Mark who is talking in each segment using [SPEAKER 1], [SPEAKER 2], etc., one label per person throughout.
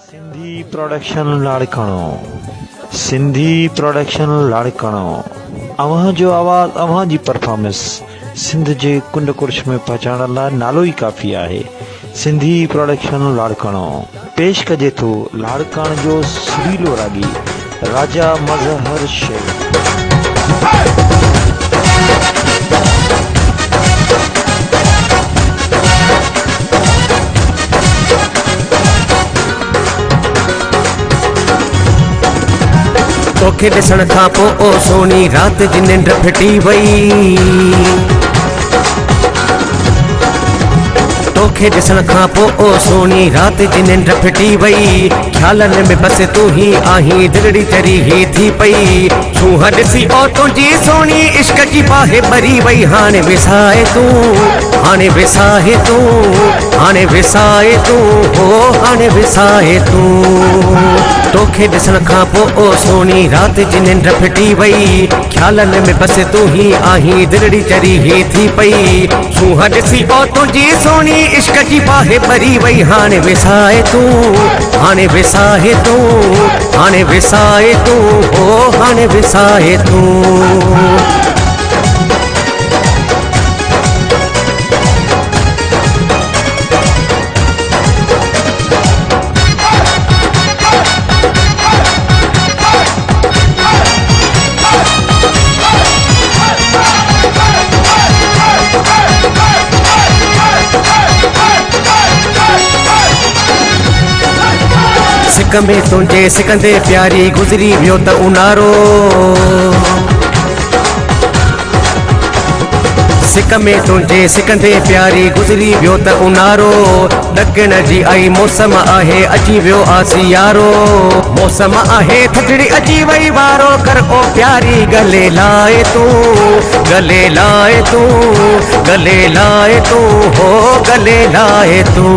[SPEAKER 1] Sindhi production Larkana Sindhi production Larkana अवां जो आवाज़ अवां जी परफॉर्मेंस सिंध जे कुंड कुर्श में पहुचाइण लाइ नालो ई काफ़ी आहे। सिंधी प्रोडक्शन लाड़काणो पेश कजे थो लाड़काण जो सुरीलो रागी राजा मज़हर शेख।
[SPEAKER 2] तोखे ॾिसण खां पोइ ओ सोनी रात जी निंड फिटी वई। तोखे ॾिसण खां पोइ ओ सोनी रात जी निंड फिटी वई। ख़्यालनि में बस तू ही आहीं दिलड़ी तरी ही थी पई। सूंह ॾिसी ओ तुंहिंजी सोनी इश्क जी बाहि भरी वई। हाणे विसाए तूं हाणे विसाए तूं हाणे विसाए तूं हो हाणे विसाए तूं। तोखे ॾिसण खां पोइ ओ सोनी रात जी निंड फिटी वई। ख़्यालनि में बस तू ही आहीं दिलड़ी चरी ही थी पई। सूंह ॾिसी ओ तुंहिंजी सोनी इश्क जी बाहि भरी वई। हाणे विसाए तूं हाणे विसाए तूं हाणे विसाए तूं हो हाणे विसाए तूं। सिक में तुंहिंजे सिकंदे प्यारी गुज़री वियो त उनारो। सिक में तुंहिंजे सिकंदे प्यारी गुज़री वियो त उनारो। ॾकण जी आई मौसम आहे अची वियो आसियारो। मौसम आहे थधिड़ी अची वई वारो कर ओ प्यारी गले लाए तूं गले लाए तूं गले लाए तूं हो गले लाए तूं।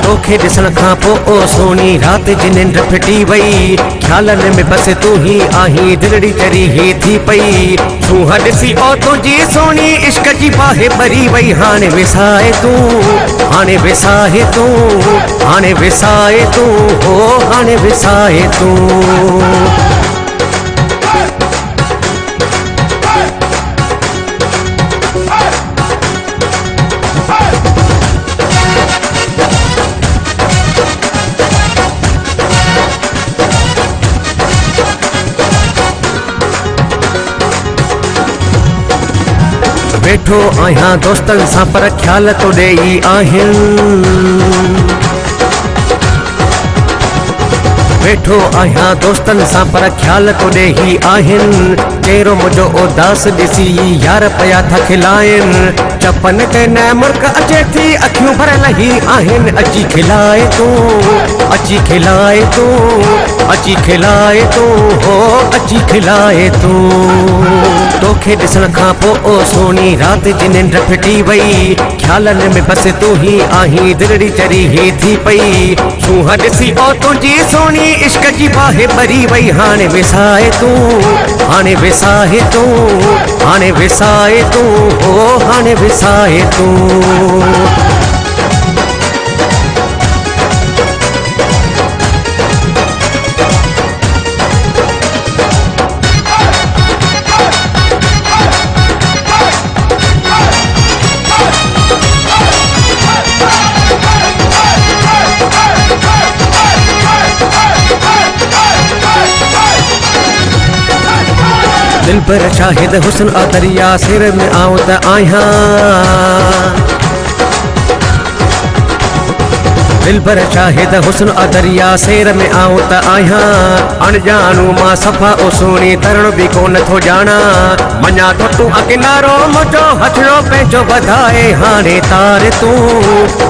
[SPEAKER 2] तोखे ॾिसण खां पोइ ओ सोनी रात जी निंड फिटी वई। ख़्यालनि में बस तू ही आहीं दिलड़ी चरी ही थी पई। सूंह ॾिसी ओ तुंहिंजी सोनी इश्क जी बाहि भरी वई। हाणे विसाए तूं हाणे विसाए तूं हाणे विसाए तूं हो हाणे विसाए तूं। वेठो आहियां दोस्तनि सां पर ख़्याल तो ॾेई आहिनि। वेठो आहियां दोस्तनि सां पर ख़्याल तो ॾेई आहिनि। चेहरो मुंहिंजो उदास ॾिसी यार पिया था खिलाइनि। चपन ते न मुर्क अचे थी अखियूं भरियल ही आहिनि। अची खिलाए तूं अची खिलाए तूं अची खिलाए तूं हो अची खिलाए तूं। तोखे ॾिसण खां पोइ ओ सोनी रात जी निंड फिटी वई। ख़्यालनि में बस तू ही आहीं दिलड़ी चरी ही थी पई। सूंह ॾिसी ओ तुंहिंजी सोनी इश्क जी बाहि भरी वई। हाणे विसाए तूं हाणे विसाए तूं हाणे विसाए तूं हो हाणे विसाए तूं। दिल पर शाहिद हुस्न आ दरिया सिर में आऊं त आहियां। दिल पर शाहिद हुस्न आ दरिया सिर में आऊं त आहियां। अणजानू मां सफ़ा ओ सोनी तरण बि कोन थो ॼाणा। मञा थो तूं किनारो मुंहिंजो हथड़ो पंहिंजो वधाए। हाणे तार तूं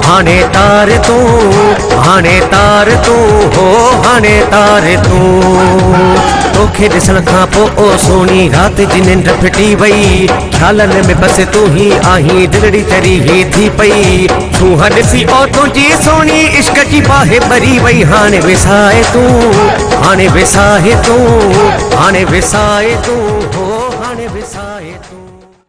[SPEAKER 2] हाणे तार तूं हाणे तार तूं हो हाणे तार तूं। तोखे ॾिसण खां पोइ ओ सोनी रात जी निंड फिटी वई। ख़्यालनि में बस तू ही आहीं दिलड़ी चरी ही थी पई। सूंह ॾिसी ओ तुंहिंजी सोनी इश्क जी बाहि भरी वई। हाणे विसाए तूं हाणे विसाए तूं हाणे विसाए तूं हो